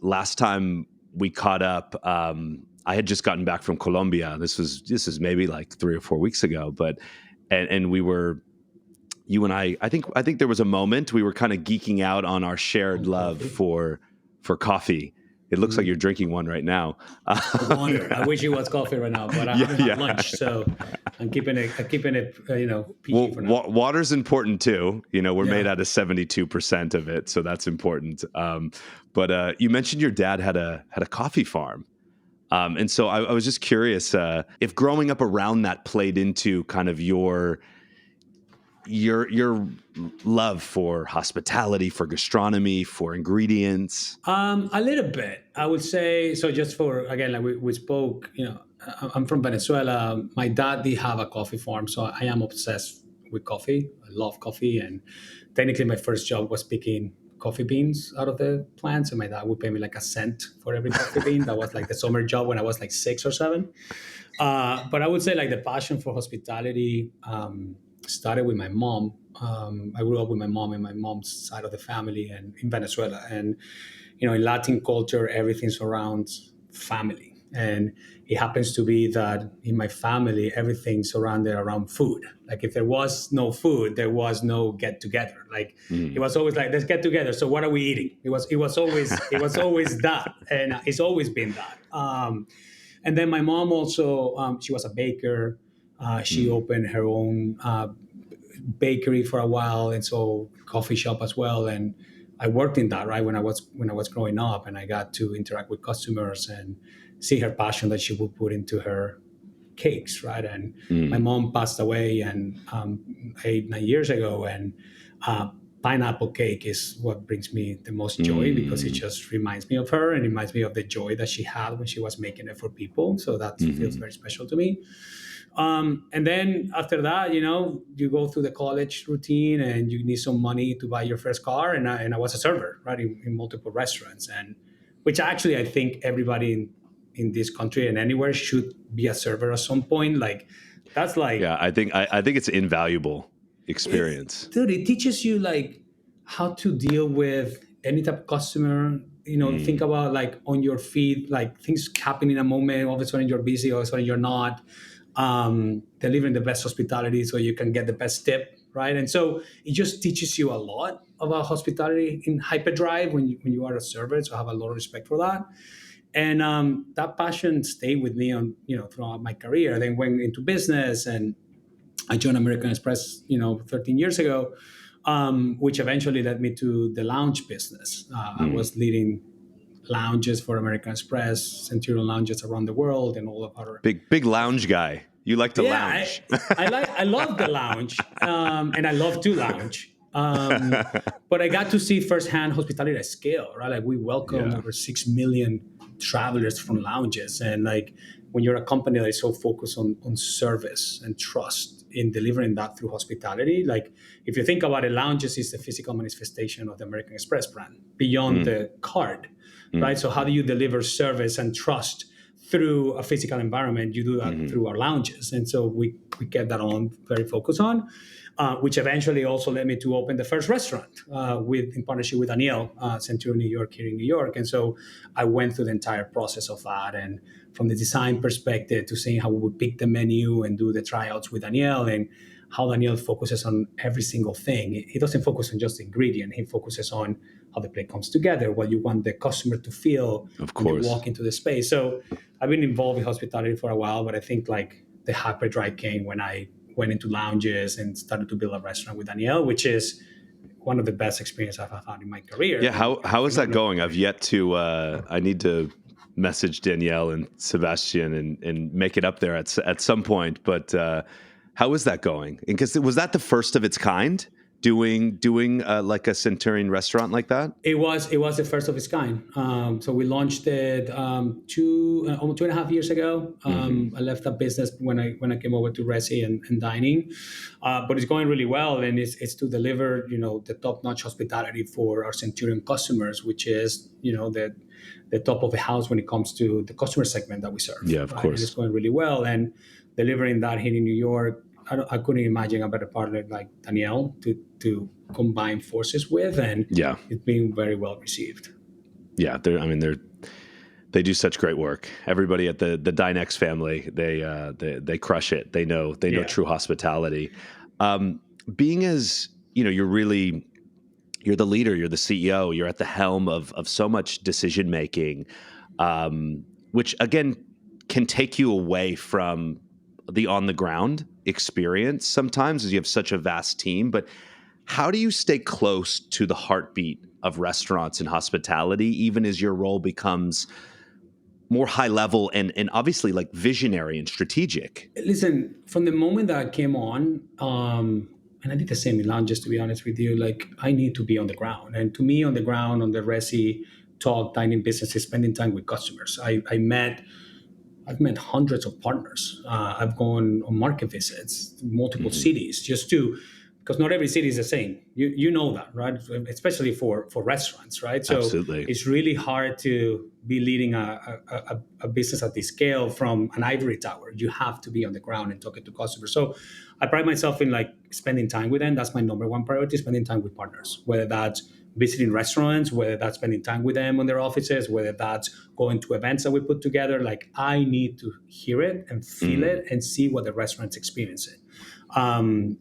last time we caught up, I had just gotten back from Colombia. This is maybe like 3 or 4 weeks ago, but and we were, you and I think there was a moment we were kind of geeking out on our shared On love coffee. for coffee. It looks like you're drinking one right now. Water. I wish it was coffee right now, but I Yeah, haven't had yeah. lunch, so I'm keeping it Well, PG for now. water's important too. We're made Yeah. out of 72% of it, so that's important. But you mentioned your dad had a coffee farm. And so I was just curious if growing up around that played into kind of your love for hospitality, for gastronomy, for ingredients. A little bit, I would say. So just for again, like we spoke, I'm from Venezuela. My dad did have a coffee farm, so I am obsessed with coffee. I love coffee, and technically, my first job was picking coffee beans out of the plants, and my dad would pay me like a cent for every coffee bean. That was like the summer job when I was like 6 or 7. But I would say like the passion for hospitality started with my mom. I grew up with my mom and my mom's side of the family, and in Venezuela, and in Latin culture, everything surrounds family. And it happens to be that in my family, everything surrounded around food. Like if there was no food, there was no get together. Like it Mm. was always like, let's get together. So what are we eating? It was always that, and it's always been that. And then my mom also, she was a baker. She Mm. opened her own bakery for a while, and so coffee shop as well. And I worked in that right when I was growing up, and I got to interact with customers and see her passion that she would put into her cakes, right? And my Mm. mom passed away and 8 9 years ago, and pineapple cake is what brings me the most joy because it Mm. just reminds me of her and reminds me of the joy that she had when she was making it for people. So that feels Mhm. very special to me. And then after that, you go through the college routine and you need some money to buy your first car. And I was a server, right, in multiple restaurants, and which actually I think everybody in this country and anywhere should be a server at some point. Like that's like Yeah, I think it's invaluable experience. dude, it teaches you like how to deal with any type of customer. Think Mm. about like on your feet, like things happen in a moment. All of a sudden you're busy, all of a sudden you're not. Delivering the best hospitality so you can get the best tip, right? And so it just teaches you a lot about hospitality in hyperdrive when you are a server. So I have a lot of respect for that. And that passion stayed with me on throughout my career. I then went into business and I joined American Express, 13 years ago, which eventually led me to the lounge business. I Mm. was leading lounges for American Express, Centurion lounges around the world, and all of our. Big lounge guy. You like to Yeah, lounge. I love the lounge, and I love to lounge. But I got to see firsthand hospitality at scale, right? Like we welcome Yeah. over 6 million travelers from lounges, and like when you're a company that is so focused on service and trust in delivering that through hospitality, like if you think about it, lounges is the physical manifestation of the American Express brand beyond Mm. the card, right? Mm. So how do you deliver service and trust through a physical environment? You do that Mhm. through our lounges, and so we kept that on very focused on, which eventually also led me to open the first restaurant with in partnership with Danielle, Centurion New York here in New York. And so I went through the entire process of that, and from the design perspective to seeing how we would pick the menu and do the tryouts with Danielle, and how Danielle focuses on every single thing. He doesn't focus on just the ingredient. He focuses on how the plate comes together, what you want the customer to feel Of when they course. walk into the space. So I've been involved in hospitality for a while, but I think like the hyperdrive came when I went into lounges and started to build a restaurant with Danielle, which is one of the best experiences I've had in my career. Yeah, And how is that phenomenal going? I've employee. yet to I need to message Danielle and Sebastian and make it up there at some point, but how is that going? Because was that the first of its kind, doing like a Centurion restaurant like that? It was the first of its kind. So we launched it almost 2.5 years ago. Mhm. I left that business when I came over to Resy and dining, but it's going really well, and it's to deliver the top notch hospitality for our Centurion customers, which is the top of the house when it comes to the customer segment that we serve, Yeah, of right? And it's course. going really well, and delivering that here in New York. I couldn't imagine a better partner like Danielle to combine forces with, and Yeah. it's been very well received. Yeah, they do such great work. Everybody at the Dynex family, they crush it. They know Yeah. true hospitality. Um, Being as you're the leader, you're the CEO, you're at the helm of so much decision making, which again can take you away from the on the ground experience sometimes, as you have such a vast team. But how do you stay close to the heartbeat of restaurants and hospitality, even as your role becomes more high level and obviously like visionary and strategic? Listen, from the moment that I came on, and I did the same in Milan, just to be honest with you, like I need to be on the ground. And to me, on the ground, on the Resy Talk dining business is spending time with customers. I've met hundreds of partners. I've gone on market visits to multiple Hmm. cities just to, because not every city is the same. You know that, right? Especially for restaurants, right? So Absolutely. it's really hard to be leading a business at this scale from an ivory tower. You have to be on the ground and talking to customers. So I pride myself in like spending time with them. That's my number one priority: spending time with partners, whether that's visiting restaurants, whether that's spending time with them in their offices, whether that's going to events that we put together. Like I need to hear it and feel Mm, it and see what the restaurant's experiencing. And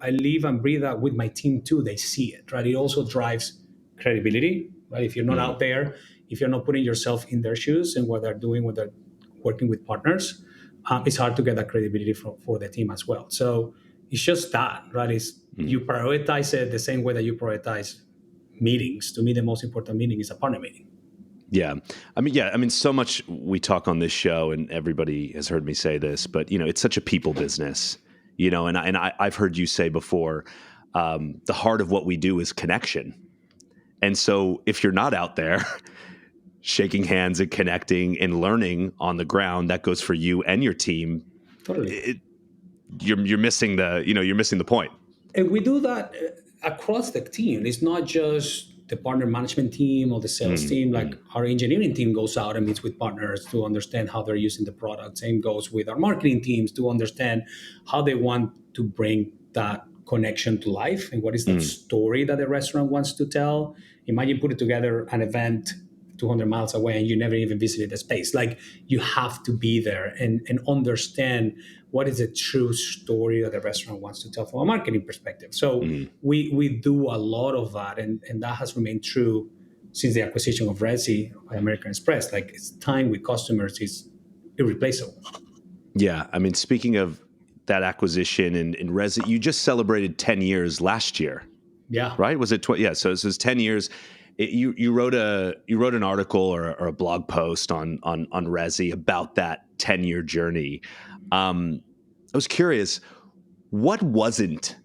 I live and breathe that with my team too. They see it, right? It also drives credibility, right? If you're not mm. out there, if you're not putting yourself in their shoes and what they're doing, when they're working with partners, it's hard to get that credibility for the team as well. So it's just that, right? Is you Mm. prioritize it the same way that you prioritize meetings. To me, the most important meeting is a partner meeting. Yeah. I mean, so much we talk on this show, and everybody has heard me say this, but it's such a people business, I've heard you say before, the heart of what we do is connection. And so if you're not out there shaking hands and connecting and learning on the ground, that goes for you and your team. Totally. It, you're missing the point. And we do that across the team. It's not just the partner management team or the sales Mm, team. Like mm, our engineering team goes out and meets with partners to understand how they're using the product. Same goes with our marketing teams to understand how they want to bring that connection to life and what is that mm, story that the restaurant wants to tell. Imagine putting together an event 200 miles away and you never even visited the space. Like you have to be there and understand what is the true story that the restaurant wants to tell from a marketing perspective. So mm. we do a lot of that, and that has remained true since the acquisition of Resy by American Express. Like its time with customers is irreplaceable. Yeah. I mean, speaking of that acquisition and Resi, you just celebrated 10 years last year, Yeah, right? Was it 20? Yeah. So this is 10 years. You wrote an article or a blog post on Resi about that 10-year journey. I was curious, what wasn't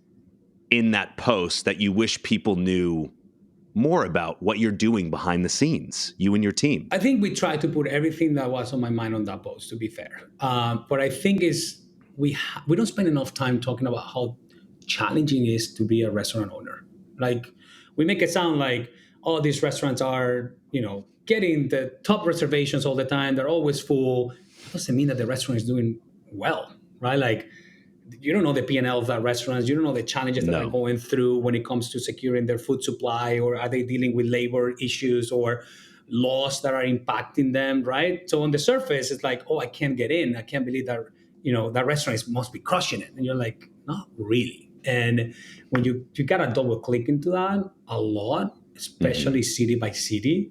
in that post that you wish people knew more about what you're doing behind the scenes, you and your team? I think we tried to put everything that was on my mind on that post. To be fair, but I think is we don't spend enough time talking about how challenging it is to be a restaurant owner. Like we make it sound like oh these restaurants are getting the top reservations all the time. They're always full. That doesn't mean that the restaurant is doing well, right? Like you don't know the P&L of that restaurant. You don't know the challenges that they're No. going through when it comes to securing their food supply, or are they dealing with labor issues or laws that are impacting them, right? So on the surface, it's like, oh, I can't get in. I can't believe that that restaurant must be crushing it, and you're like, not really. And when you got to double click into that a lot, Hmm. especially city by city,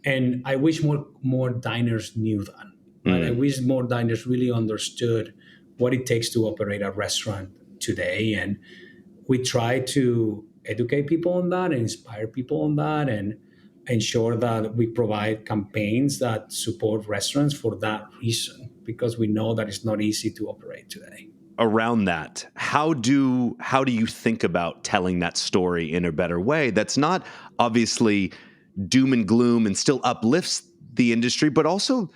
and I wish more diners knew that, right? I Mm. wish more diners really understood what it takes to operate a restaurant today. And we try to educate people on that and inspire people on that and ensure that we provide campaigns that support restaurants for that reason, because we know that it's not easy to operate today. Around that, how do you think about telling that story in a better way that's not obviously doom and gloom and still uplifts the industry, but also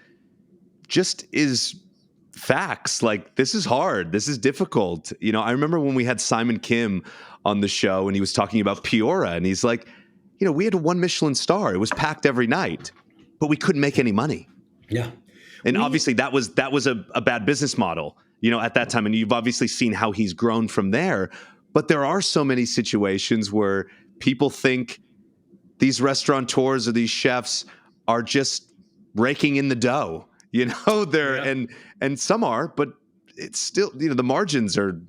just is facts? Like, this is hard, this is difficult. I remember when we had Simon Kim on the show and he was talking about Piora, and he's like, we had a one Michelin star, it was packed every night, but we couldn't make any money. Yeah. And We obviously that was a bad business model, at that time. And you've obviously seen how he's grown from there. But there are so many situations where people think these restaurateurs or these chefs are just raking in the dough. They're Yeah. and some are, but it's still, the margins are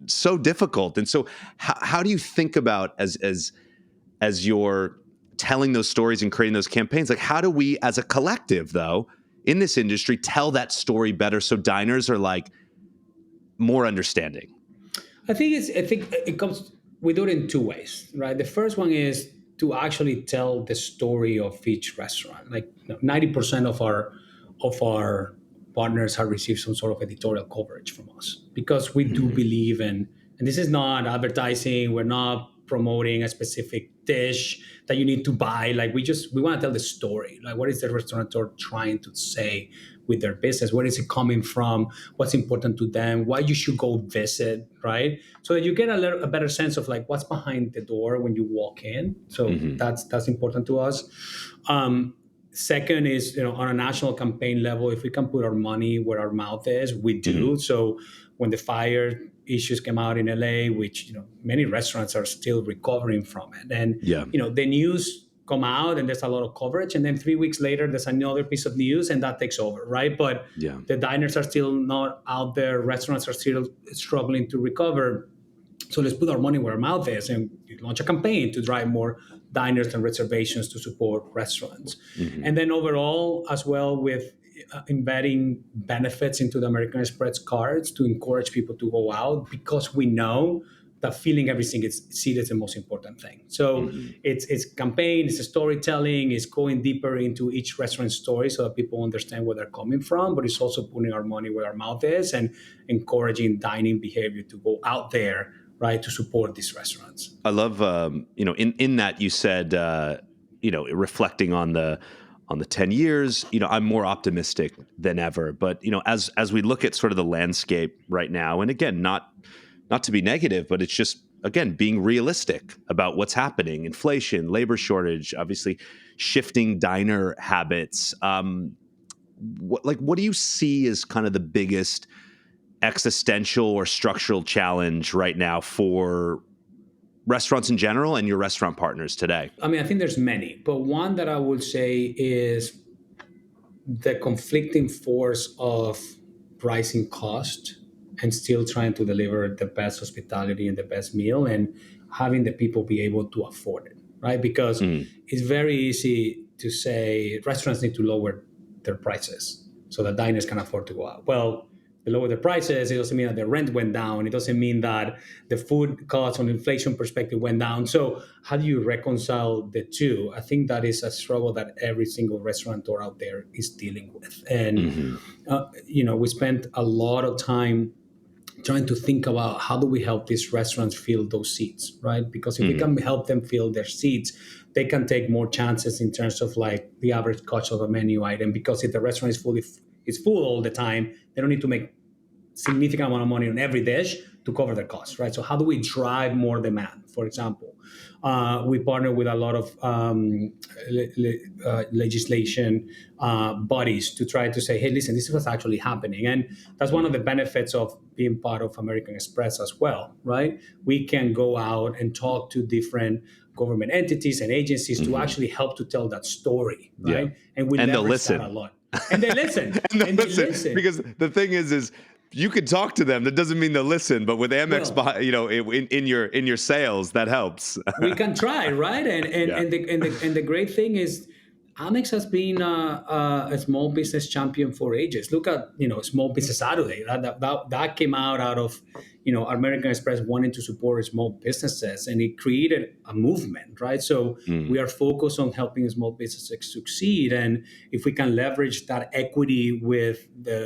so difficult. And so how do you think about as you're telling those stories and creating those campaigns, like how do we as a collective though in this industry tell that story better so diners are like more understanding? I think it comes. We do it in two ways, right? The first one is to actually tell the story of each restaurant. Like 90% of our partners have received some sort of editorial coverage from us because we do Mm-hmm. believe in. And this is not advertising. We're not promoting a specific dish that you need to buy. Like we want to tell the story. Like what is the restaurateur trying to say with their business? Where is it coming from? What's important to them? Why you should go visit, right? So that you get a better sense of like what's behind the door when you walk in. So Mm-hmm. that's important to us. Second is, on a national campaign level, if we can put our money where our mouth is, we Mm-hmm. do. So when the fire issues came out in LA, which many restaurants are still recovering from it, and Yeah. the news come out and there's a lot of coverage, and then 3 weeks later there's another piece of news and that takes over, right? But Yeah. the diners are still not out there, restaurants are still struggling to recover. So let's put our money where our mouth is and launch a campaign to drive more diners and reservations to support restaurants. Mm-hmm. And then overall, as well, with embedding benefits into the American Express cards to encourage people to go out because we know that feeling every single seat is the most important thing. So Mm-hmm. it's campaign, it's storytelling, it's going deeper into each restaurant story so that people understand where they're coming from, but it's also putting our money where our mouth is and encouraging dining behavior to go out there, right, to support these restaurants. I love, in that you said, reflecting on the 10 years, I'm more optimistic than ever. But, as we look at sort of the landscape right now, and again, not to be negative, but it's just, again, being realistic about what's happening, inflation, labor shortage, obviously shifting diner habits. What do you see as kind of the biggest existential or structural challenge right now for restaurants in general and your restaurant partners today? I mean, I think there's many, but one that I would say is the conflicting force of rising cost and still trying to deliver the best hospitality and the best meal and having the people be able to afford it, right? Because Mm, it's very easy to say restaurants need to lower their prices so that diners can afford to go out. Well, they lower the prices, it doesn't mean that the rent went down. It doesn't mean that the food costs from an inflation perspective went down. So how do you reconcile the two? I think that is a struggle that every single restaurateur out there is dealing with. And, hmm we spent a lot of time trying to think about how do we help these restaurants fill those seats, right? Because if we hmm can help them fill their seats, they can take more chances in terms of like the average cost of a menu item. Because if the restaurant is full all the time, they don't need to make significant amount of money on every dish to cover their costs, right? So how do we drive more demand? For example, we partner with a lot of legislation bodies to try to say, hey, listen, this is what's actually happening. And that's one of the benefits of being part of American Express as well, right? We can go out and talk to different government entities and agencies to hmm actually help to tell that story, Yeah. right? And we And they'll leverage that a listen. lot. And they listen. And they'll And they listen listen. because the thing is you could talk to them. That doesn't mean they'll listen. But with Amex, Well, in your sales, that helps. we can try, right? And and Yeah. and the and the, and the great thing is, Amex has been a small business champion for ages. Look at Small Business Saturday. That came out of American Express wanting to support small businesses, and it created a movement, right? So we Mm, are focused on helping small businesses succeed, and if we can leverage that equity with the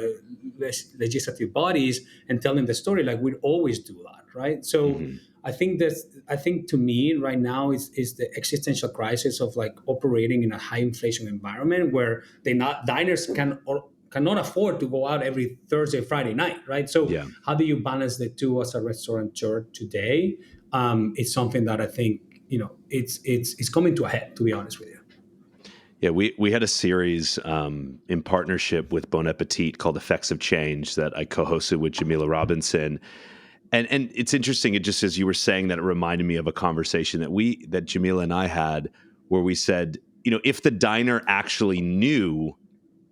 legislative bodies and tell them the story, like we always do that, right? So hmm I think to me right now is the existential crisis of like operating in a high inflation environment where they not diners can or cannot afford to go out every Thursday, Friday night, right? So Yeah. how do you balance the two as a restaurateur today? It's something that I think it's coming to a head. To be honest with you. Yeah, we had a series in partnership with Bon Appetit called Effects of Change that I co-hosted with Jamila Robinson. And it's interesting, it just as you were saying that, it reminded me of a conversation that Jamila and I had where we said, if the diner actually knew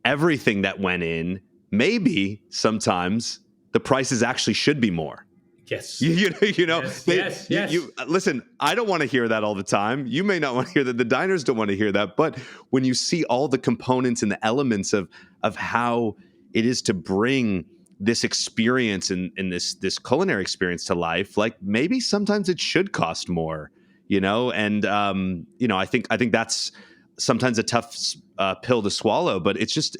everything that went in, maybe sometimes the prices actually should be more. Yes. You know, Yes. they Yes. Yes. you listen. I don't want to hear that all the time. You may not want to hear that. The diners don't want to hear that. But when you see all the components and the elements of how it is to bring this experience and this culinary experience to life, like maybe sometimes it should cost more. And I think that's sometimes a tough pill to swallow, but it's just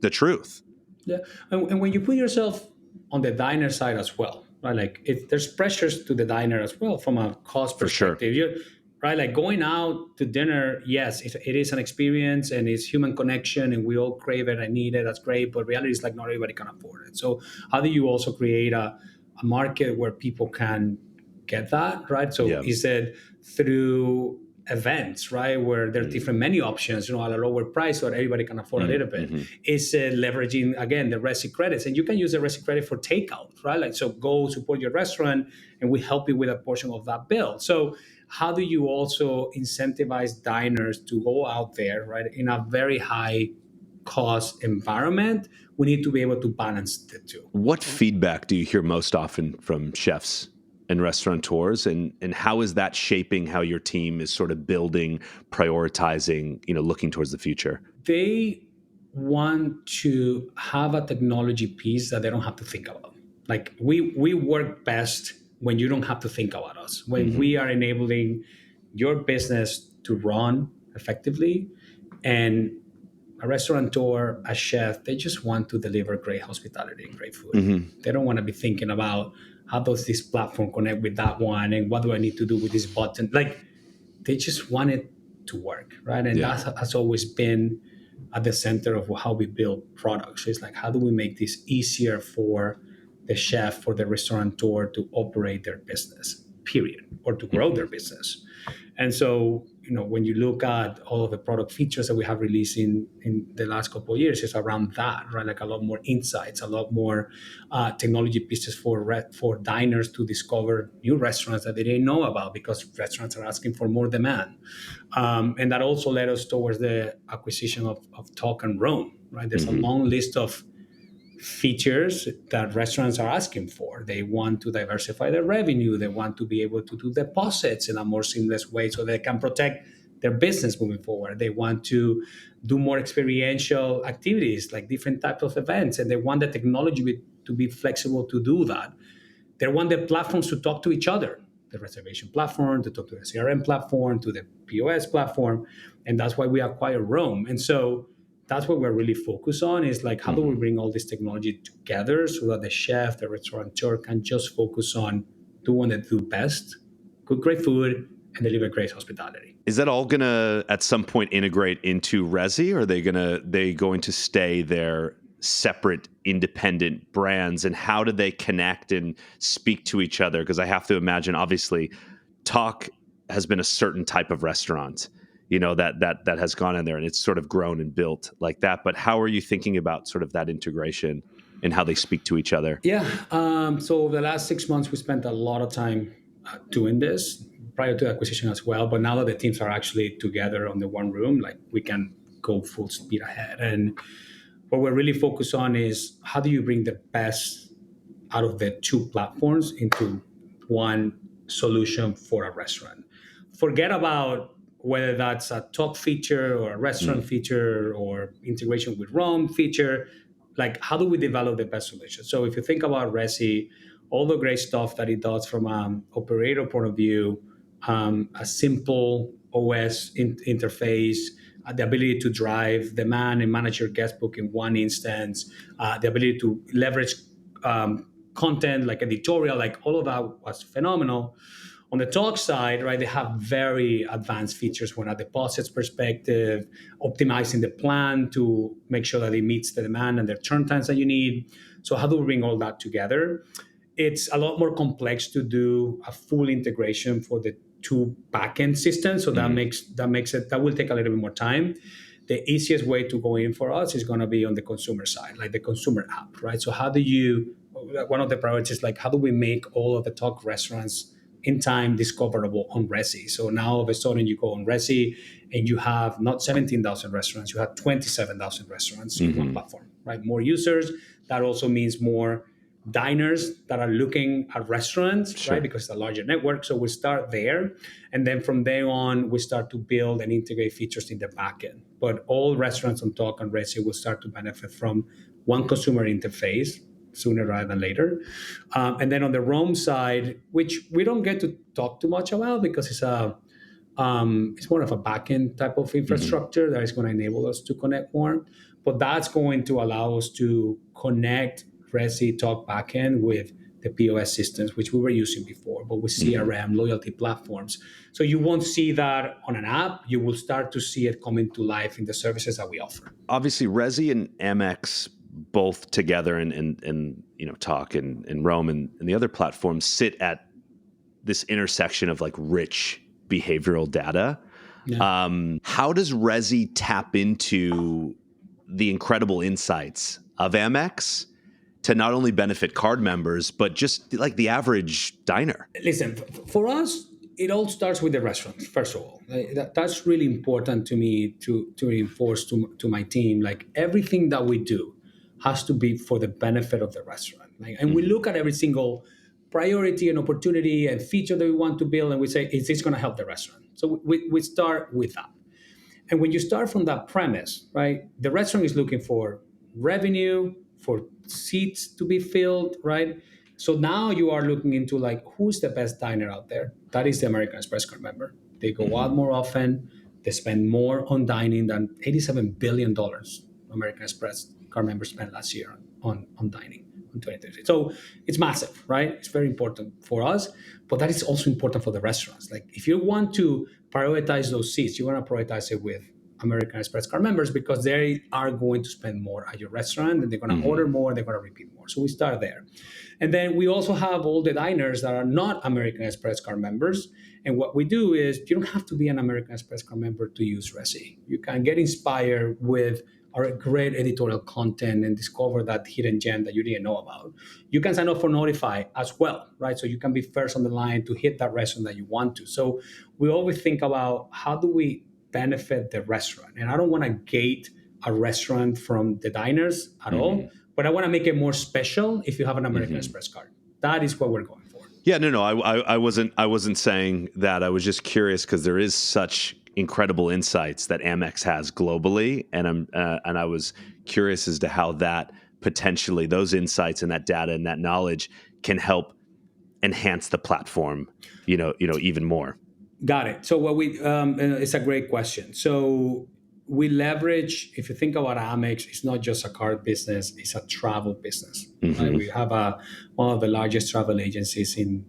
the truth Yeah, and when you put yourself on the diner side as well, right? Like there's pressures to the diner as well from a cost for sure. perspective. You right, like going out to dinner. Yes, it is an experience and it's human connection, and we all crave it and need it. That's great, but reality is like not everybody can afford it. So how do you also create a market where people can get that right? So Yeah. is it through events, right, where there are different menu options, at a lower price so that everybody can afford a little bit? Mm-hmm. Is leveraging again the Resy credits, and you can use the Resy credit for takeout, right? Like, so go support your restaurant, and we help you with a portion of that bill. So how do you also incentivize diners to go out there, right, in a very high cost environment? We need to be able to balance the two. What feedback do you hear most often from chefs and restaurateurs, and how is that shaping how your team is sort of building, prioritizing, looking towards the future? They want to have a technology piece that they don't have to think about. Like, we work best when you don't have to think about us. When Mm-hmm. we are enabling your business to run effectively, and a restaurateur, a chef, they just want to deliver great hospitality and great food. Mm-hmm. They don't want to be thinking about how does this platform connect with that one, and what do I need to do with this button. Like, they just want it to work, right? And Yeah. that has always been at the center of how we build products. It's like, how do we make this easier for the chef, for the restaurateur to operate their business, period, or to grow Mm-hmm. their business? And so, when you look at all of the product features that we have released in the last couple of years, it's around that, right? Like a lot more insights, a lot more technology pieces for diners to discover new restaurants that they didn't know about, because restaurants are asking for more demand. And that also led us towards the acquisition of Tock and Rome, right? There's a Mm-hmm. long list of features that restaurants are asking for. They want to diversify their revenue. They want to be able to do deposits in a more seamless way so they can protect their business moving forward. They want to do more experiential activities, like different types of events, and they want the technology to be flexible to do that. They want the platforms to talk to each other, the reservation platform, to talk to the CRM platform, to the POS platform. And that's why we acquired Rome. And so that's what we're really focused on, is like, how do we Mm-hmm. bring all this technology together so that the chef, the restaurateur can just focus on doing what they do best, cook great food, and deliver great hospitality. Is that all gonna at some point integrate into Resy, or are they going to stay their separate independent brands, and how do they connect and speak to each other? Because I have to imagine, obviously, Talk has been a certain type of restaurant, that has gone in there and it's sort of grown and built like that. But how are you thinking about sort of that integration and how they speak to each other? Yeah. So over the last 6 months, we spent a lot of time doing this prior to acquisition as well. But now that the teams are actually together on the one room, like, we can go full speed ahead. And what we're really focused on is, how do you bring the best out of the two platforms into one solution for a restaurant? Forget about whether that's a top feature or a restaurant Mm. feature or integration with Rome feature. Like, how do we develop the best solution? So if you think about Resi, all the great stuff that it does from an operator point of view, a simple OS interface, the ability to drive demand and manage your guest book in one instance, the ability to leverage content like editorial, like all of that was phenomenal. On the Talk side, right, they have very advanced features from a deposits perspective, optimizing the plan to make sure that it meets the demand and the turn times that you need. So how do we bring all that together? It's a lot more complex to do a full integration for the two backend systems. So that Mm. makes it, that will take a little bit more time. The easiest way to go in for us is going to be on the consumer side, like the consumer app, right? So how do you, one of the priorities, like, how do we make all of the Talk restaurants in time discoverable on Resy. So now all of a sudden you go on Resy and you have not 17,000 restaurants, you have 27,000 restaurants in one platform, right? More users. That also means more diners that are looking at restaurants, right? Sure. Because it's a larger network. So we start there. And then from there on, we start to build and integrate features in the backend. But all restaurants on Tock and Resy will start to benefit from one consumer interface sooner rather than later. And then on the Rome side, which we don't get to talk too much about because it's more of a backend type of infrastructure that is going to enable us to connect more. But that's going to allow us to connect Resy Talk backend with the POS systems, which we were using before, but with CRM, loyalty platforms. So you won't see that on an app. You will start to see it coming to life in the services that we offer. Obviously, Resy and Amex both together and Talk and Rome and the other platforms sit at this intersection of like rich behavioral data. Yeah. How does Resy tap into the incredible insights of Amex to not only benefit card members, but just like the average diner? Listen, for us, it all starts with the restaurant, first of all. That's really important to me to reinforce to my team. Like everything that we do has to be for the benefit of the restaurant. And we look at every single priority and opportunity and feature that we want to build, and we say, is this going to help the restaurant? So we start with that. And when you start from that premise, right, the restaurant is looking for revenue, for seats to be filled, right? So now you are looking into like who's the best diner out there? That is the American Express card member. They go out more often. They spend more on dining than $87 billion American Express card members spent last year on dining in 2023. So it's massive, right? It's very important for us, but that is also important for the restaurants. Like if you want to prioritize those seats, you want to prioritize it with American Express card members because they are going to spend more at your restaurant and they're going to order more, they're going to repeat more. So we start there. And then we also have all the diners that are not American Express card members. And what we do is you don't have to be an American Express card member to use Resy. You can get inspired with our great editorial content and discover that hidden gem that you didn't know about. You can sign up for Notify as well, right? So you can be first on the line to hit that restaurant that you want to. So we always think about how do we benefit the restaurant? And I don't want to gate a restaurant from the diners at all, but I want to make it more special if you have an American Express card. That is what we're going for. Yeah, no, I wasn't saying that. I was just curious because there is such incredible insights that Amex has globally, and I was curious as to how that potentially those insights and that data and that knowledge can help enhance the platform, even more. Got it. So it's a great question. So we leverage, if you think about Amex, it's not just a card business, it's a travel business. Right? We have one of the largest travel agencies in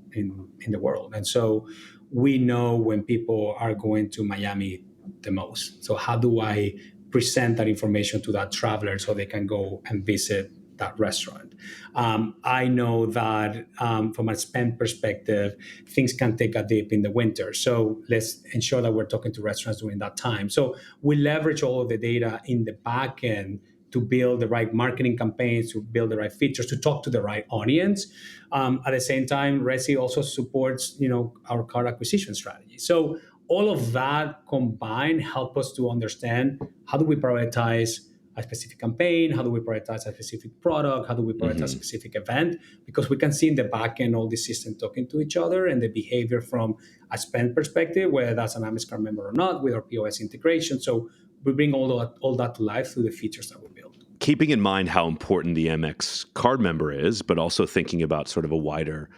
the world. And so we know when people are going to Miami the most. So how do I present that information to that traveler so they can go and visit that restaurant? I know that from a spend perspective, things can take a dip in the winter. So let's ensure that we're talking to restaurants during that time. So we leverage all of the data in the back end to build the right marketing campaigns, to build the right features, to talk to the right audience. At the same time, Resy also supports, our card acquisition strategy. So all of that combined help us to understand how do we prioritize a specific campaign, how do we prioritize a specific product, how do we prioritize a specific event, because we can see in the back end all these systems talking to each other and the behavior from a spend perspective, whether that's an Amex card member or not, with our POS integration. So we bring all that to life through the features that we build. Keeping in mind how important the Amex card member is, but also thinking about sort of a wider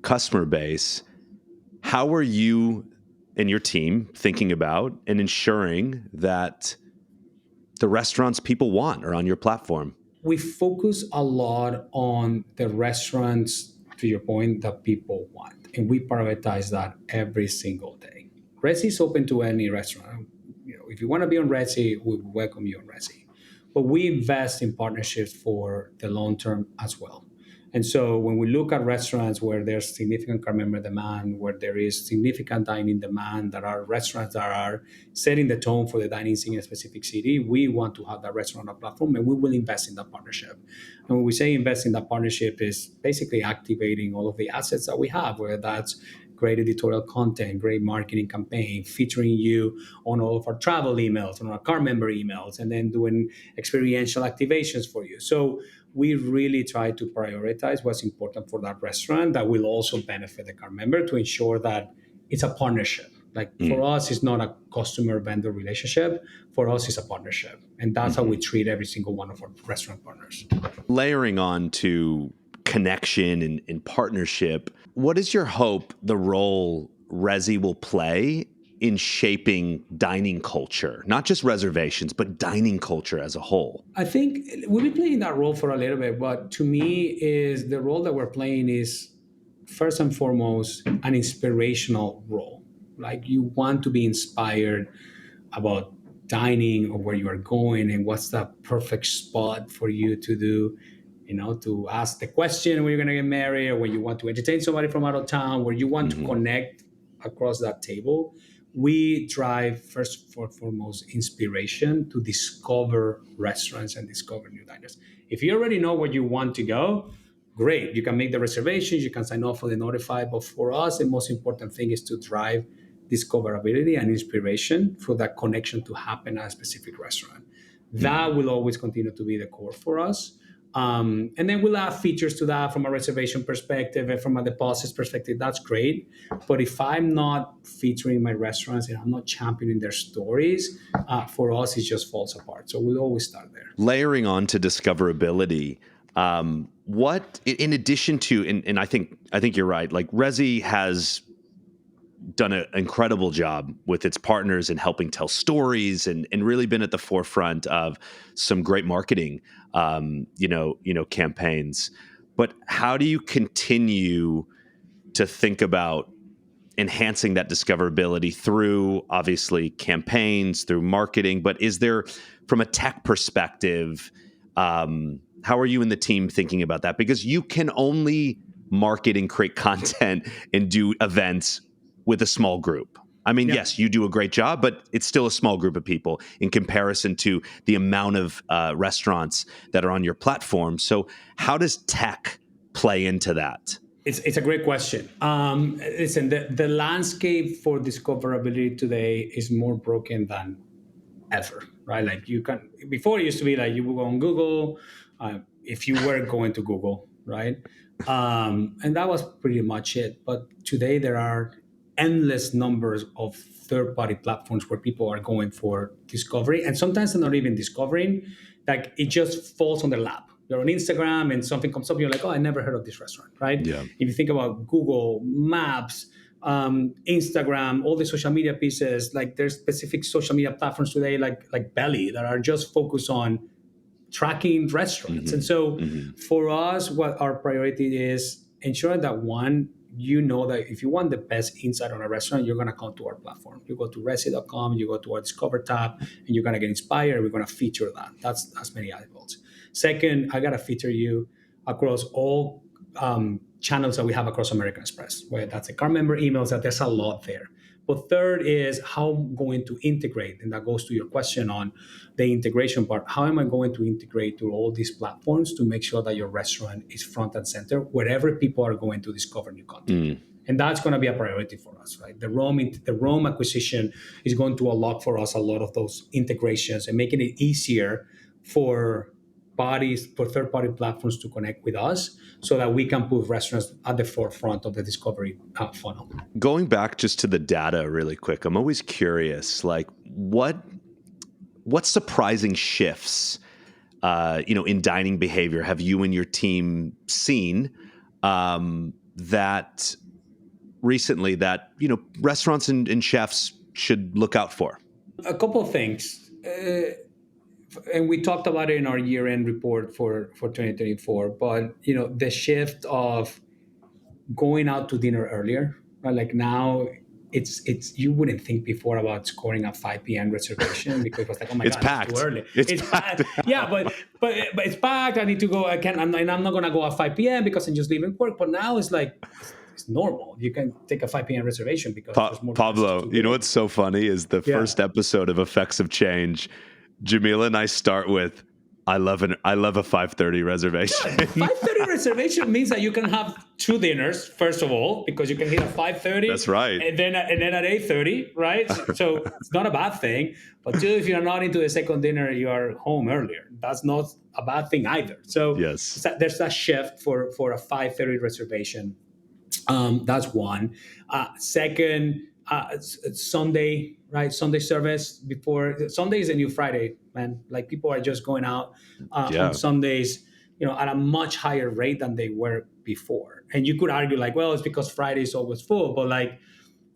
customer base, how are you and your team thinking about and ensuring that the restaurants people want are on your platform? We focus a lot on the restaurants, to your point, that people want. And we prioritize that every single day. Resy is open to any restaurant. If you want to be on Resy, we welcome you on Resy. But we invest in partnerships for the long term as well. And so when we look at restaurants where there's significant card member demand, where there is significant dining demand, that are restaurants that are setting the tone for the dining scene in a specific city, we want to have that restaurant on our platform and we will invest in that partnership. And when we say invest in that partnership is basically activating all of the assets that we have, whether that's great editorial content, great marketing campaign, featuring you on all of our travel emails, on our car member emails, and then doing experiential activations for you. So we really try to prioritize what's important for that restaurant that will also benefit the car member to ensure that it's a partnership. Like for us, it's not a customer vendor relationship. For us, it's a partnership. And that's how we treat every single one of our restaurant partners. Layering on to connection and partnership, what is your hope the role Resy will play in shaping dining culture, not just reservations, but dining culture as a whole? I think we'll be playing that role for a little bit, but to me, is the role that we're playing is first and foremost an inspirational role. Like you want to be inspired about dining or where you are going and what's the perfect spot for you to do, to ask the question when you're going to get married or when you want to entertain somebody from out of town, where you want to connect across that table. We drive first and foremost inspiration to discover restaurants and discover new diners. If you already know where you want to go, great. You can make the reservations, you can sign up for the notify. But for us, the most important thing is to drive discoverability and inspiration for that connection to happen at a specific restaurant. That will always continue to be the core for us. And then we'll add features to that from a reservation perspective and from a deposits perspective. That's great. But if I'm not featuring my restaurants and I'm not championing their stories, for us, it just falls apart. So we'll always start there. Layering on to discoverability, what, in addition to, and I think you're right, like Resy has done an incredible job with its partners in helping tell stories and really been at the forefront of some great marketing, campaigns. But how do you continue to think about enhancing that discoverability through obviously campaigns, through marketing? But is there, from a tech perspective, how are you and the team thinking about that? Because you can only market and create content and do events with a small group. I mean, yes, you do a great job, but it's still a small group of people in comparison to the amount of restaurants that are on your platform. So how does tech play into that? It's a great question. Listen, the landscape for discoverability today is more broken than ever, right? Like you can, before it used to be like you would go on Google, if you were going to Google, right? And that was pretty much it. But today there are endless numbers of third-party platforms where people are going for discovery, and sometimes they're not even discovering. Like it just falls on their lap. You're on Instagram and something comes up, you're like, oh, I never heard of this restaurant, right? Yeah. If you think about Google Maps, Instagram, all the social media pieces, like there's specific social media platforms today, like Belly, that are just focused on tracking restaurants. And so for us, what our priority is ensuring that one, that if you want the best insight on a restaurant, you're going to come to our platform. You go to resy.com, you go to our Discover tab, and you're going to get inspired. We're going to feature that. That's as many eyeballs. Second, I got to feature you across all channels that we have across American Express, whether that's the car member emails, that there's a lot there. But third is how I'm going to integrate, and that goes to your question on the integration part. How am I going to integrate to all these platforms to make sure that your restaurant is front and center wherever people are going to discover new content? And that's going to be a priority for us, right? The Rome acquisition is going to unlock for us a lot of those integrations and making it easier for third-party platforms to connect with us so that we can put restaurants at the forefront of the discovery funnel. Going back just to the data really quick, I'm always curious, like what surprising shifts, in dining behavior have you and your team seen that recently that, restaurants and chefs should look out for? A couple of things. And we talked about it in our year-end report for 2024, but the shift of going out to dinner earlier, right? Like now it's you wouldn't think before about scoring a 5 p.m. reservation because it was like, oh my It's god, packed. it's too early. It's packed. Yeah, but it's packed. I need to go. I'm not gonna go at 5 p.m. because I'm just leaving work. But now it's like it's normal. You can take a 5 p.m. reservation because there's more Pablo, what's so funny is the first episode of Effects of Change, Jamila and I start with, I love a 5:30 reservation. Good. 5:30 reservation means that you can have two dinners, first of all, because you can hit at 5:30 That's right. and then at 8:30, right? So it's not a bad thing. But two, if you're not into the second dinner, you are home earlier. That's not a bad thing either. So Yes. there's that shift for a 5:30 reservation. That's one. Second, Sunday, right? Sunday service before Sunday is a new Friday, man. Like people are just going out on Yeah. Sundays, at a much higher rate than they were before. And you could argue like, well, it's because Friday is always full, but like,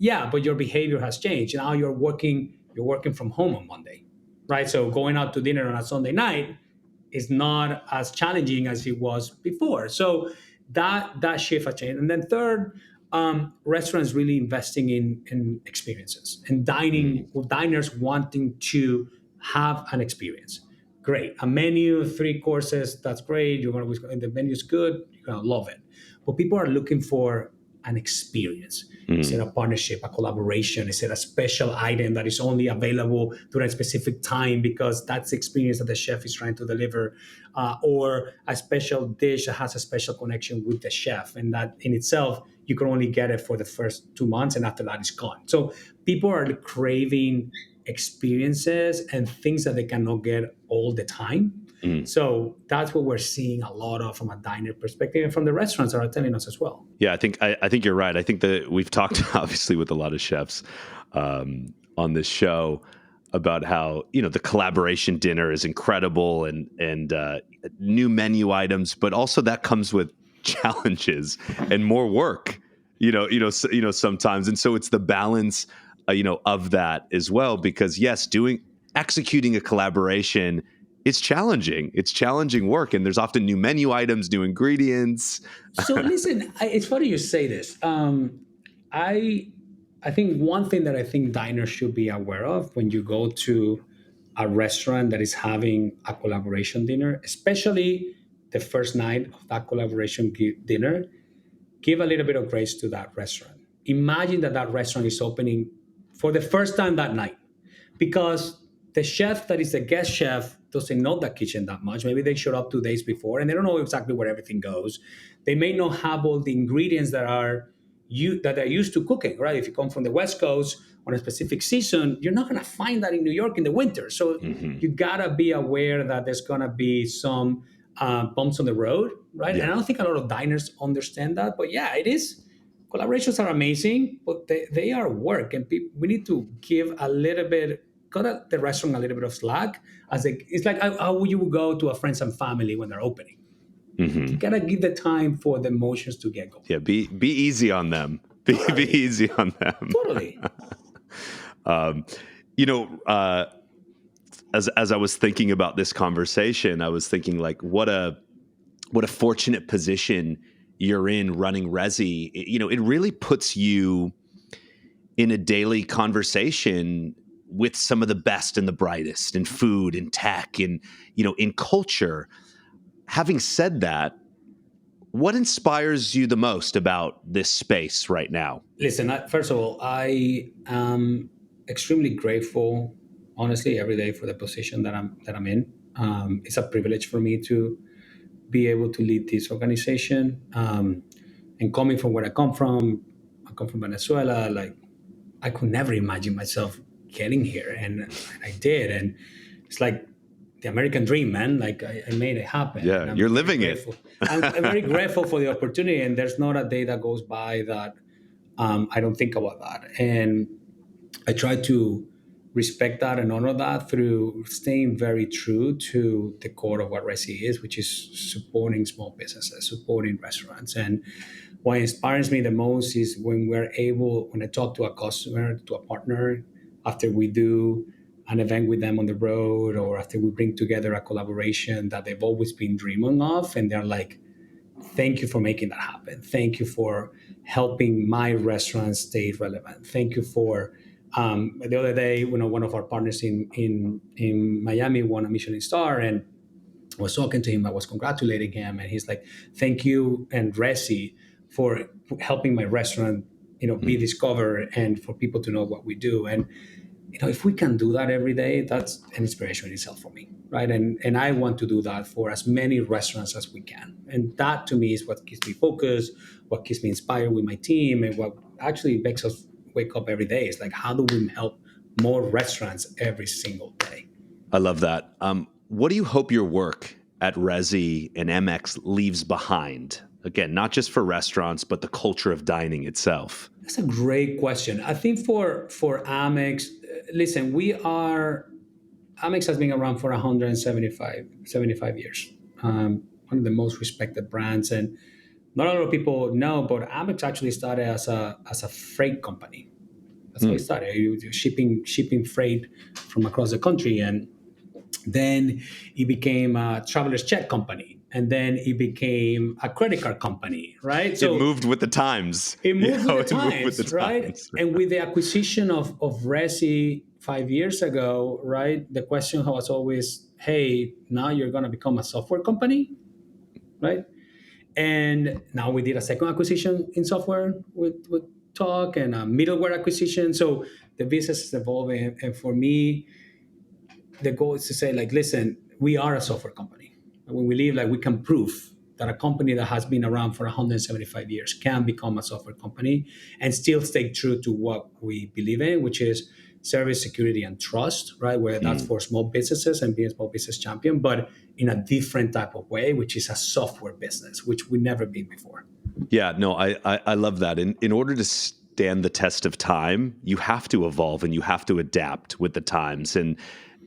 yeah, but your behavior has changed. Now you're working from home on Monday, right? So going out to dinner on a Sunday night is not as challenging as it was before. So that shift has changed. And then third, restaurants really investing in experiences and Mm, diners wanting to have an experience. Great, a menu, three courses, that's great. You're gonna and the menu's good. You're gonna love it. But people are looking for an experience. Is it mm, a partnership, a collaboration? Is it a special item that is only available during a specific time because that's the experience that the chef is trying to deliver, or a special dish that has a special connection with the chef, and that in itself you can only get it for the first 2 months, and after that it's gone. So people are craving experiences and things that they cannot get all the time. mm. So that's what we're seeing a lot of from a diner perspective, and from the restaurants that are telling us as well. Yeah, I think you're right. I think that we've talked obviously with a lot of chefs on this show about how the collaboration dinner is incredible and new menu items, but also that comes with challenges and more work. Sometimes, and so it's the balance, of that as well. Because yes, executing a collaboration, it's challenging. It's challenging work, and there's often new menu items, new ingredients. So listen, it's funny you say this. I I think one thing that I think diners should be aware of when you go to a restaurant that is having a collaboration dinner, especially the first night of that collaboration dinner, give a little bit of grace to that restaurant. Imagine that that restaurant is opening for the first time that night, because the chef that is the guest chef doesn't know the kitchen that much. Maybe they showed up 2 days before and they don't know exactly where everything goes. They may not have all the ingredients that are used to cooking, right? If you come from the West Coast on a specific season, you're not going to find that in New York in the winter. So Hmm. you gotta be aware that there's going to be some bumps on the road, right? And Yeah. I don't think a lot of diners understand that, but yeah, it is. Collaborations are amazing, but they are work, and we need to give a little bit, cut the restaurant a little bit of slack. It's like how you would go to a friends and family when they're opening. You Hmm. gotta give the time for the emotions to get going. Yeah. Be easy on them. Be Totally, easy on them. totally. um, you know, uh, as I was thinking about this conversation, I was thinking like, what a fortunate position you're in running Resy. It really puts you in a daily conversation with some of the best and the brightest in food and tech and in culture. Having said that, what inspires you the most about this space right now? Listen, first of all, I am extremely grateful, honestly, every day for the position that I'm in. It's a privilege for me to be able to lead this organization. And coming from where I come from Venezuela. Like I could never imagine myself getting here, and I did, and it's like the American dream, man. Like I made it happen, Yeah, and I'm you're very living it. grateful. I'm very grateful for the opportunity, and there's not a day that goes by that I don't think about that. And I try to respect that and honor that through staying very true to the core of what Resy is, which is supporting small businesses, supporting restaurants. And what inspires me the most is when I talk to a customer, to a partner, after we do an event with them on the road, or after we bring together a collaboration that they've always been dreaming of, and they're like, thank you for making that happen. Thank you for helping my restaurant stay relevant. Thank you for the other day, one of our partners in Miami won a Michelin star, and I was talking to him. I was congratulating him, and he's like, "Thank you and Resy for helping my restaurant, be Mm, discovered and for people to know what we do." And if we can do that every day, that's an inspiration in itself for me, right? And I want to do that for as many restaurants as we can. And that to me is what keeps me focused, what keeps me inspired with my team, and what actually makes us wake up every day. Is like, how do we help more restaurants every single day? I love that. What do you hope your work at Resy and MX leaves behind? Again, not just for restaurants, but the culture of dining itself. That's a great question. I think for Amex, listen, Amex has been around for 175 years. One of the most respected brands, and not a lot of people know, but Amex actually started as a freight company. That's how it Hmm. started. It was shipping freight from across the country, and then it became a traveler's check company, and then it became a credit card company, right? It So moved with the times. it moved with the It moved with the times, right? times. And with the acquisition of Resy 5 years ago, right? The question was always, hey, now you're going to become a software company, right? And now we did a second acquisition in software with Tock, and a middleware acquisition. So the business is evolving. And for me, the goal is to say, like, listen, we are a software company. And when we believe, like, we can prove that a company that has been around for 175 years can become a software company and still stay true to what we believe in, which is service, security, and trust, right? Where that's Hmm. for small businesses and being a small business champion, but in a different type of way, which is a software business, which we never been before. Yeah, no, I love that. In order to stand the test of time, you have to evolve and you have to adapt with the times. And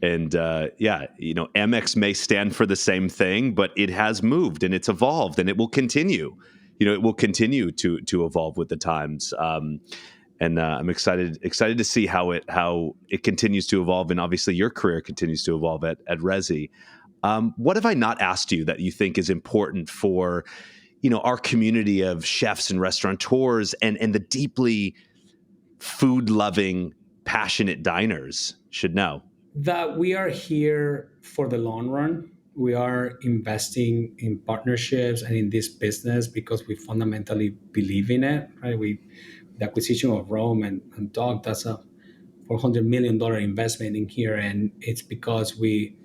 yeah, MX may stand for the same thing, but it has moved and it's evolved and it will continue. It will continue to evolve with the times. And I'm excited to see how it continues to evolve, and obviously your career continues to evolve at Resy. What have I not asked you that you think is important for our community of chefs and restaurateurs and the deeply food loving, passionate diners should know? That we are here for the long run. We are investing in partnerships and in this business because we fundamentally believe in it. Right? The acquisition of Rome and Dog, that's a $400 million investment in here, and it's because we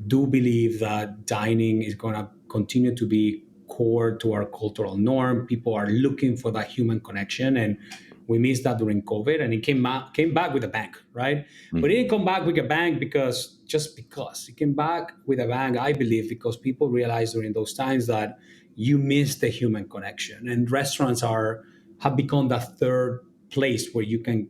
do believe that dining is going to continue to be core to our cultural norm. People are looking for that human connection, and we missed that during COVID, and it came back with a bang, right? But it Hmm. didn't come back with a bang because it came back with a bang. I believe because people realized during those times that you miss the human connection, and restaurants have become that third place where you can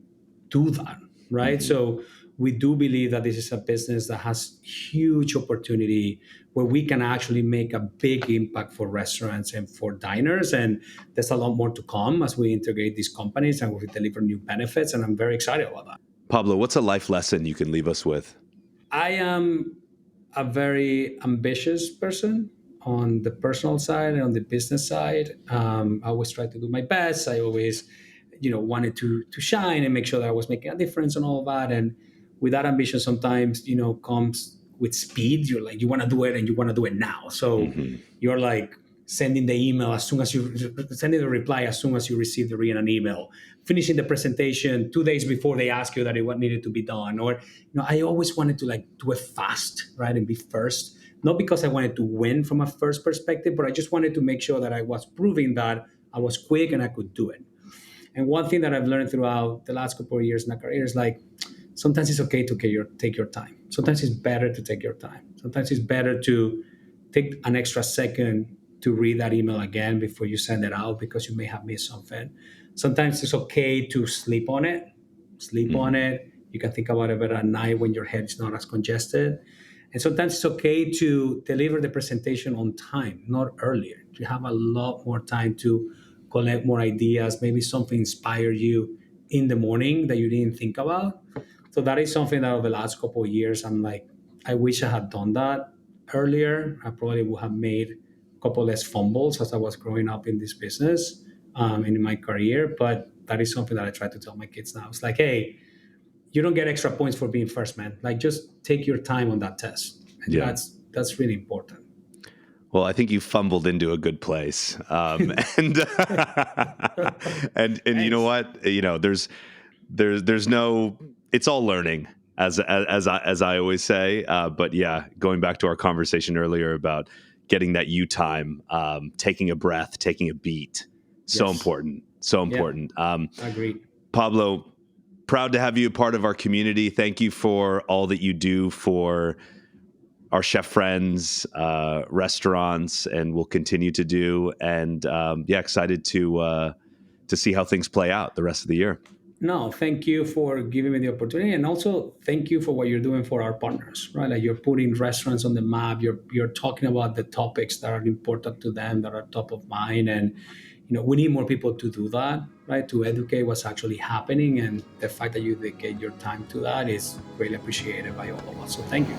do that, right? Hmm. So we do believe that this is a business that has huge opportunity where we can actually make a big impact for restaurants and for diners. And there's a lot more to come as we integrate these companies and we deliver new benefits. And I'm very excited about that. Pablo, what's a life lesson you can leave us with? I am a very ambitious person on the personal side and on the business side. I always try to do my best. I always, wanted to shine and make sure that I was making a difference and all of that. And with that ambition, sometimes comes with speed. You're like, you want to do it and you want to do it now. So Hmm. you're like sending the email as soon as you sending the reply as soon as you receive the written email, finishing the presentation 2 days before they ask you that it what needed to be done, or I always wanted to like do it fast, right, and be first. Not because I wanted to win from a first perspective, but I just wanted to make sure that I was proving that I was quick and I could do it. And one thing that I've learned throughout the last couple of years in my career is like sometimes it's okay to take your time. Sometimes it's better to take your time. Sometimes it's better to take an extra second to read that email again before you send it out because you may have missed something. Sometimes it's okay to sleep on it. Sleep on Hmm. it. You can think about it better at night when your head is not as congested. And sometimes it's okay to deliver the presentation on time, not earlier. You have a lot more time to collect more ideas. Maybe something inspired you in the morning that you didn't think about. So that is something that over the last couple of years, I'm like, I wish I had done that earlier. I probably would have made a couple less fumbles as I was growing up in this business and in my career. But that is something that I try to tell my kids now. It's like, hey, you don't get extra points for being first, man. Like, just take your time on that test, and Yeah. that's really important. Well, I think you fumbled into a good place, and and you know Thanks. what? There's no it's all learning, as I always say. But yeah, going back to our conversation earlier about getting that you time, taking a breath, taking a beat, so Yes. important, so Yeah. important. Agreed. Pablo, proud to have you a part of our community. Thank you for all that you do for our chef friends, restaurants, and will continue to do. And yeah, excited to see how things play out the rest of the year. No, thank you for giving me the opportunity, and also thank you for what you're doing for our partners. Right, like you're putting restaurants on the map. You're talking about the topics that are important to them, that are top of mind, and we need more people to do that. Right, to educate what's actually happening, and the fact that you dedicate your time to that is greatly appreciated by all of us. So thank you.